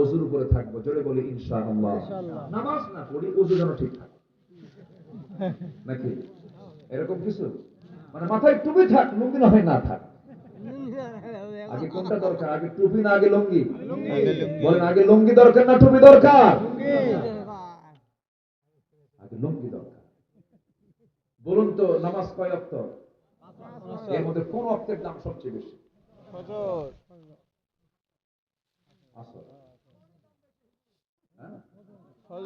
ওযুর উপরে থাকবো, জোরে বলি ইনশাআল্লাহ। নামাজ না পড়ি, ওযু যেন ঠিক থাকে, নাকি এরকম কিছু? মানে মাথায় টুপি থাক, লুঙ্গি না হয় না থাক। আগে কোনটা দরকার? আগে টুপি না আগে লুঙ্গি? বলেন, আগে লুঙ্গি দরকার না টুপি দরকার? আগে লুঙ্গি দরকার। বলুন তো, নামাজ কয় ওয়াক্ত? এর মধ্যে কোন ওয়াক্তের দাম সবচেয়ে বেশি? আসর। হ্যাঁ,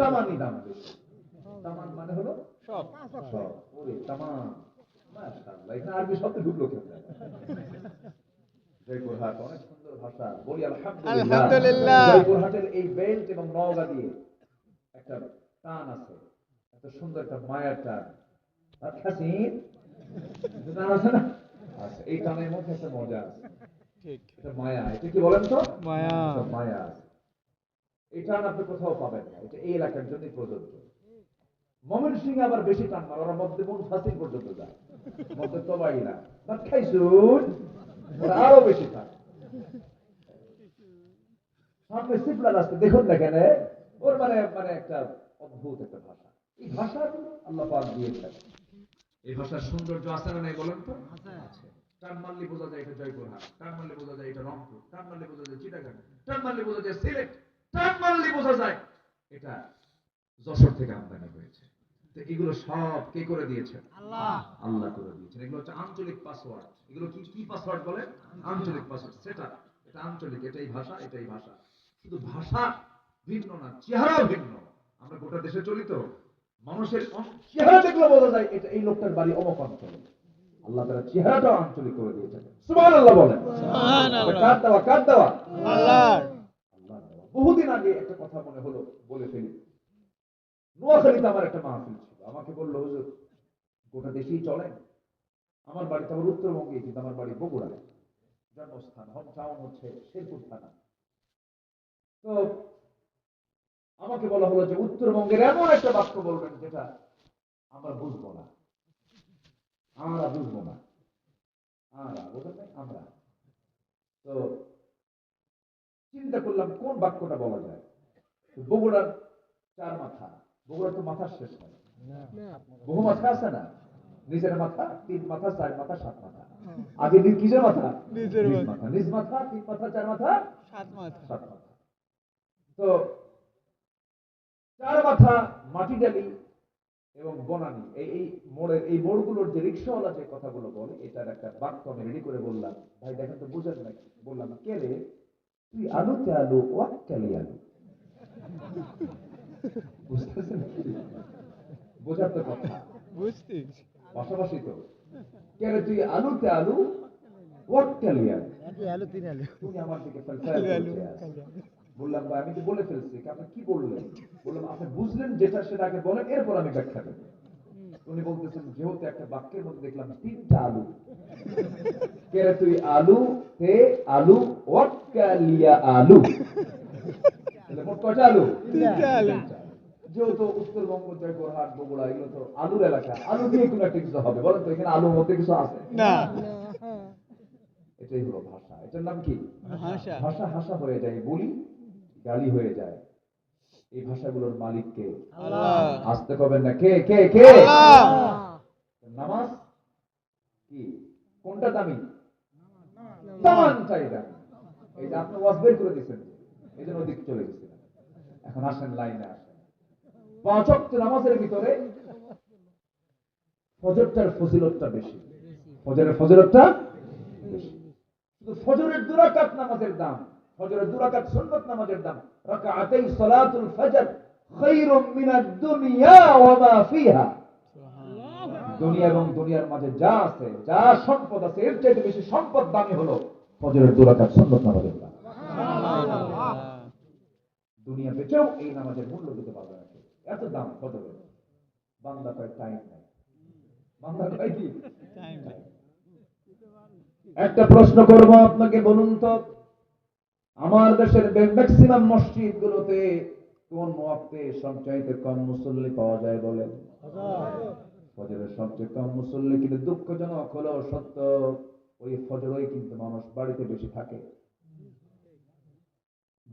তামানি দাম বেশি। তামান মানে হলো সব। সব। ওরে তামান, মাশাআল্লাহ, এখানে আরবি শব্দ ঢুকলো কেমনে? জয়পুরহাট অনেক সুন্দর ভাষা, বলি আলহামদুলিল্লাহ। জয়পুরহাটের এই বেল্ট এবং নওগাঁ দিয়ে একটা টান আছে, এত সুন্দর একটা মায়ার টান। হাসিন টান আছে না? আচ্ছা, এই টানের মধ্যে একটা মজা আছে, এটা মায়া। এটা কি বলেন তো? মায়া। মায়া আছে। এই টান আপনি কোথাও পাবেন না, এটা এই এলাকার জন্যই প্রযোজ্য। ময়মনসিংহে আবার বেশি টান মারে, ওরা মধ্যে মন ফাসিল পর্যন্ত যায়, মধ্যে তবাই না ভাত খাইছুন, ওরা আরো বেশি টান। সামনে সিপলা রাস্তা দেখুন না কেন, ওর মানে মানে একটা অদ্ভুত একটা ভাষা। এই ভাষা আল্লাহ পাক দিয়েছেন। এই ভাষার সৌন্দর্য আছে না নাই বলেন তো? আছে। টান মারলে বোঝা যায় এটা জয়পুরহাট, টান মারলে বোঝা যায় এটা রংপুর, টান মারলে বোঝা যায় চিটাগাং, টান মারলে বোঝা যায় সিলেট, টান মারলে বোঝা যায় এটা যশোর থেকে আমদানি হয়েছে। তো এগুলো সব কে করে দিয়েছেন? আল্লাহ। আল্লাহ করে দিয়েছেন। এগুলো হচ্ছে আঞ্চলিক পাসওয়ার্ড। এগুলো কি কি পাসওয়ার্ড বলে? আঞ্চলিক পাসওয়ার্ড। সেটা এটা আঞ্চলিক, এটাই ভাষা, এটাই ভাষা। শুধু ভাষা ভিন্ন না, চেহারাও ভিন্ন। আমরা গোটা দেশে চলি তো, মানুষের চেহারা দেখলে বোঝা যায় এটা এই লোকটার বাড়ি অমুক অঞ্চলে। আল্লাহ তাআলা চেহারাটাও আঞ্চলিক করে দিয়েছেন। সুবহানাল্লাহ বলেন। সুবহানাল্লাহ। কার দেওয়া? কার দেওয়া? আল্লাহর। আল্লাহর দেওয়া। বহুদিন আগে একটা কথা মনে হলো, বলে ফেলি। নোয়াখালীতে আমার একটা মাহফিল ছিল, আমাকে বললো, হুজুর গোটা দেশেই চলেন। আমার বাড়িতে, আমার উত্তরবঙ্গে, কিন্তু আমার বাড়ি বগুড়ায়, জন্মস্থান, হোম টাউন হচ্ছে শেরপুর থানা। তো আমাকে বলা হলো যে উত্তরবঙ্গের এমন একটা বাক্য বলবেন যেটা আমরা বুঝবো না। আমরা বুঝবো না, আমরা বোঝেন নাই, আমরা। তো চিন্তা করলাম কোন বাক্যটা বলা যায়। বগুড়ার চার মাথা, বগুড়ার তো মাথার শেষ হয়, বহু মাথা আছে না? নিজের মাথা, তিন মাথা, চার মাথা, সাত মাথা। আগে কিসের মাথা? নিজের মাথা। নিজ মাথা, তিন মাথা, চার মাথা, সাত মাথা, সাত মাথা। তো চার মাথা, মাটি ডালি এবং বনানি, এই মোড়ের, এই মোড়গুলোর যে রিক্সাওয়ালা যে কথাগুলো বলে, এটার একটা বাক্য আমি রেডি করে বললাম। ভাই দেখেন তো বুঝেন নাকি? বললাম, কে রে তুই আলুতে আলু ওয়াক্কালি আলু। বুঝতেছেন? বোঝার তো কথা, বুঝছিস, পাশাপাশি তো। কে রে তুই আলুতে আলু ওয়াক্কালি আলু, আলু তিন আলু, তুমি আমার দিকে বললাম, ভাই আমি তো বলে ফেলছি, আপনি কি বললেন? বললাম, আপনি বুঝলেন যেটা সেটা আগে বলেন, এরপর আমি ব্যাখ্যা দেব। উনি বলতেছেন, যেহেতু একটা বাক্যের মধ্যে দেখলাম তিনটা আলু, কে রে তুই আলু তে আলু ওয়াক্কালিয়া আলু, তাহলে মোট কয়টা আলু? তিনটা আলু। যেহেতু উত্তরবঙ্গ, জয়পুরহাট, বগুড়া, এগুলো তো আলুর এলাকা, আলু দিয়ে কোনো একটা কিছু হবে, বলেন তো এখানে আলুর মধ্যে কিছু আছে না? এটাই হলো ভাষা। এটার নাম কি? ভাষা। ভাষা হাসা হয়ে যায়, বলি গালি হয়ে যায়। এই ভাষাগুলোর মালিক কে? আল্লাহ। আসতে কবেন না, কে কে কে? আল্লাহ। নামাজ কি, কোনটা দামি? নামাজটাই দামি। এই যে আপনি ওয়াজ বের করে দিচ্ছেন, এই জন্য ওদিকে চলে গেছিলেন। এখন আসেন লাইনে, আসেন। পাঁচ ওয়াক্ত নামাজের ভিতরে ফজরটার ফজিলতটা বেশি, ফজরের ফজিলতটা বেশি। শুধু ফজরের 2 রাকাত নামাজের দাম, ফজরের 2 রাকাত সুন্নাত নামাজের দাম, রাকাআতাই সালাতুল ফজর খায়রুম মিনাদ দুনিয়া ওয়া মা ফিহা। দুনিয়া এবং দুনিয়ার মাঝে যা আছে, যা সম্পদ আছে, এর চাইতে বেশি সম্পদ দামি হলো ফজরের 2 রাকাত সুন্নাত নামাজের দাম। সুবহানাল্লাহ। দুনিয়া বেচেও এই নামাজের মূল্য দিতে পারবে না, এত দাম ফজরের। বান্দা পায় টাইম নাই, বান্দা পায় কি টাইম নাই। একটা প্রশ্ন করব আপনাকে, বলুন তো, আমার দেশের ম্যাক্সিমাম মসজিদ গুলোতে কোন ওয়াক্তে সবচাইতে কম মুসল্লি পাওয়া যায় বলেন? ফজরের সবচেয়ে কম মুসল্লি, কিন্তু দুঃখজনক হলো সত্য, ওই ফজরেই কিন্তু মানুষ বাড়িতে বেশি থাকে।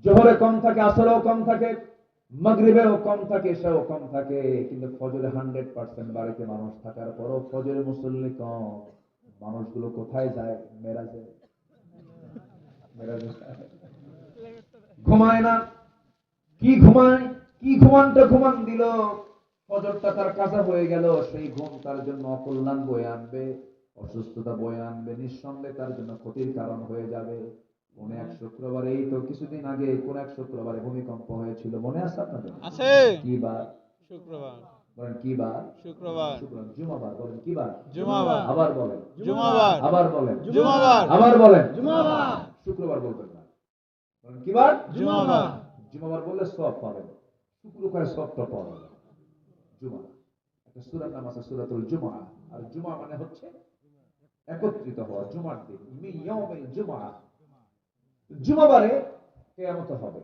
জোহরে কম থাকে, আসরেও কম থাকে, মাগরিবেও কম থাকে, এশাও কম থাকে, কিন্তু ফজরে 100% বাড়িতে মানুষ থাকার পরও ফজরে মুসল্লি কম। মানুষগুলো কোথায় যায়? মেরাজে। মেরাজে ঘুমায় না। কি ঘুমায়? কি ঘুমানটা ঘুমান দিল, ফজরটা তার কাজা হয়ে গেল, সেই ঘুম তার জন্য অকল্যাণ বয়ে আনবে, অসুস্থতা বয়ে আনবে, নিঃসন্দেহে তার জন্য ক্ষতির কারণ হয়ে যাবে। কোন এক শুক্রবারে, এই তো কিছুদিন আগে কোন এক শুক্রবারে ভূমিকম্প হয়েছিল, মনে আছে আপনাদের? আছে। কি বার? শুক্রবার। বলেন কি বার? শুক্রবার। শুক্রবার, জুমাবার। বলেন কি বার? জুমাবার। আবার বলেন জুমাবার। আবার বলেন জুমাবার। আবার বলেন শুক্রবার বলবেন না। বলেন কি বার? জুমাবার। জুমাবার বললে সওয়াব পাবেন, শুক্রবারে সওয়াবটা পাওয়া যাবে। জুমা একটা সূরার নাম আছে, সূরাতুল জুমআ। আর জুমা মানে হচ্ছে একত্রিত হওয়া, জুমার দিন, মি ইয়াউমিল জুমআ। জুমাবারে কিয়ামত হবে,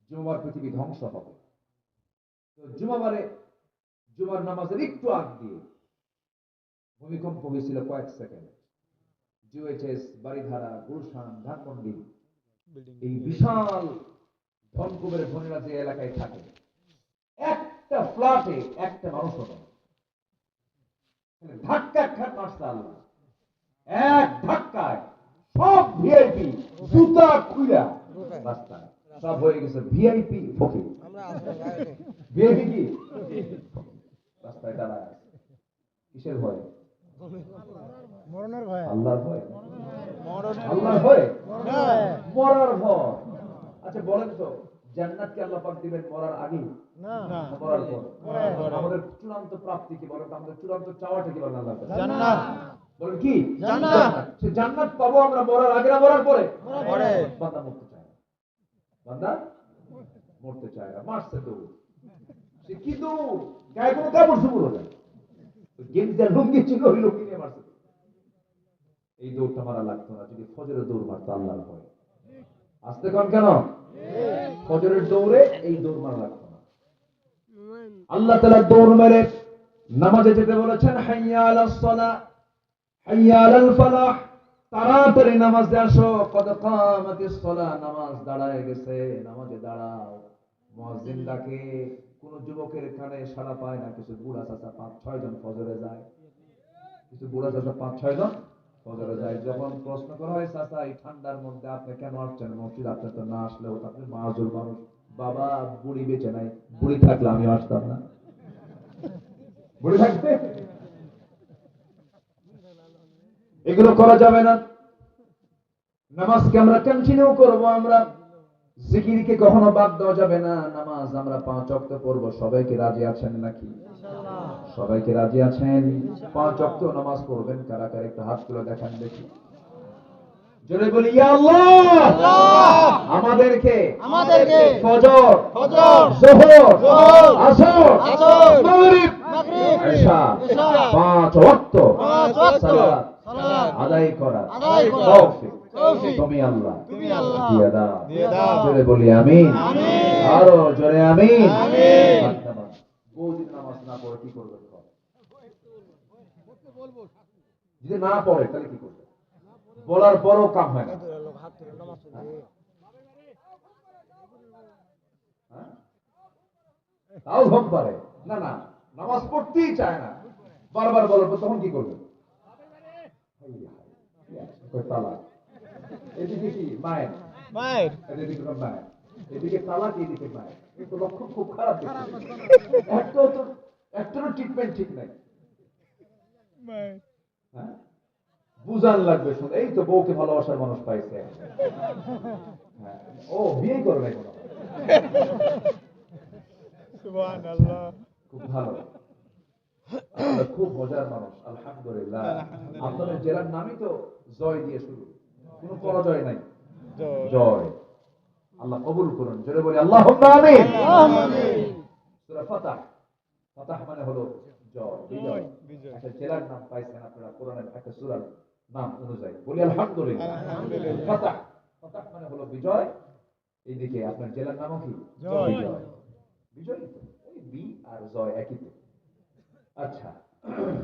জুমাবার পৃথিবী ধ্বংস হবে। তো জুমাবারে, জুমার নামাজের একটু আগ দিয়ে ভূমিকম্প হয়েছিল কয়েক সেকেন্ড। জিওএইচএস, বাড়িধারা, গুলশান, ধানমন্ডি, এই বিশাল ধনকুবের ধনীরা যে এলাকায় থাকে, একটা ফ্ল্যাটে একটা মানুষ হতো, ধাক্কা খাট মারছে আল্লাহ। এক ধাক্কায় সব ভিআইপি জুতা খুইলা রাস্তায়, সব হয়ে গেছে ভিআইপি ফকির। ভিআইপি কি? রাস্তায় দাঁড়ায় আছে। কিসের ভয়? মরণের ভয়। আল্লাহর ভয়। মরণের আল্লাহর ভয়, ভয়। মরার ভয়। আচ্ছা বলেন তো, জান্নাত কি আল্লাহ পাক দিবেন মরার আগে না, না। মরার পর? পরে। আমাদের চূড়ান্ত প্রাপ্তি কি বলেন? আমাদের চূড়ান্ত চাওয়াটা কি বলেন? আল্লাহ জান্নাত। বলেন কি? জান্নাত। সে জান্নাত পাবো আমরা মরার আগে না মরার পরে? পরে। বান্দা মরতে চায় না, বান্দা মরতে চায় না, মারছে দৌড়। সে কি দৌড়? গায়ে কোনো কাপড় চোপড় নেই, গেঞ্জি লুঙ্গি ছিল, ওই লুঙ্গি নিয়ে মারছে। এই দৌড়টা মারা লাগতো না যদি ফজরের দৌড় মারতো আল্লাহর ভয়। আসতে কন কেন? ফজরের দৌড়ে এই দৌড় মারা লাগতো না। আল্লাহ তাআলা দৌড় মেরে নামাজে যেতে বলেছেন, হাইয়া আলাস সালাহ, হাইয়া আলাল ফালাহ, তাড়াতাড়ি নামাজে আসো, কদ কামাতিস সালাহ, নামাজ দাঁড়ায় গেছে, নামাজে দাঁড়াও। মুয়াজ্জিন ডাকে, কোন যুবকের কানে সাড়া পায় না। কিছু বুড়া চাচা 5-6 জন ফজরে যায়, কিছু বুড়া চাচা 5-6 জন ফজরে যায়। যখন প্রশ্ন করা হয়, চাচা এই ঠান্ডার মধ্যে আপনি কেন আসছেন মসজিদ? আপনি তো না আসলেও আপনি মাহুর মানুষ। বাবা, বুড়ি বেঁচে নাই, বুড়ি থাকলে আমি আসতাম না। বুড়ি থাকতে এগুলো করা যাবে না। নামাজকে আমরা কন্টিনিউ করব, আমরা জিকিরকে কখনো বাদ দেওয়া যাবে না। নামাজ আমরা 5 ওয়াক্ত পড়ব। সবাইকে রাজি আছেন নাকি? সবাইকে রাজি আছেন? 5 ওয়াক্ত নামাজ পড়বেন কারা কারা? একটা হাত তুলে দেখান দেখি। জোরে বলি ইয়া আল্লাহ। আল্লাহ। আমাদেরকে আমাদেরকে ফজর, ফজর, যোহর, যোহর, আসর, আসর, মাগরিব, মাগরিব, ইশা, ইশা, 5 ওয়াক্ত 5 ওয়াক্ত সালাত সালাত আদায় করা আদায় করা তৌফিক তৌফিক তুমি আল্লাহ তুমি আল্লাহ দিয়ে দাও। দিয়ে দাও। জোরে বলি আমিন। আমিন। আরো জোরে আমিন। আমিন। বহুদিন নামাজ না পড়ে কি করবে? যদি না পড়ে তাহলে কি করবে? বলার পরও কাম হয় না। হ্যাঁ? তাও ভোগ পারে না, না নামাজ পড়তেই চায় না, বারবার বলার পর তখন কি করবে? তালা, এদিকে কি মায়ের, মায়ের। এদিকে মায়ের, এদিকে তালাক, এদিকে মায়ের। এই তো লক্ষণ খুব খারাপ দেখছি। একটারও ট্রিটমেন্ট ঠিক নাই। হ্যাঁ, বুঝান লাগবে, শুনে এই তো বউকে ভালোবাসার মানুষ পাইছে। হ্যাঁ, ও বিয়ে করে নাই মনে হয়। সুবহানাল্লাহ। খুব ভালো, আপনারা খুব মজার মানুষ, আলহামদুলিল্লাহ। আপনাদের জেলার নামই তো জয় দিয়ে শুরু, কোনো পরাজয় নাই, জয়। আল্লাহ কবুল করুন, জোরে বলি আল্লাহুম্মা আমিন। সূরা ফাতাহ, ফাতাহ মানে হলো জয়, বিজয়। একটা জেলার নাম পাইছেন আপনারা কোরআনের একটা সূরার নাম অনুযায়ী, বলি আলহামদুলিল্লাহ। আলহামদুলিল্লাহ। ফাতাহ, ফাতাহ মানে হলো বিজয়। এইদিকে আপনার জেলার নামও কি? জয়। বিজয়। বিজয় তো ওই বি আর জয় একই তো। আচ্ছা।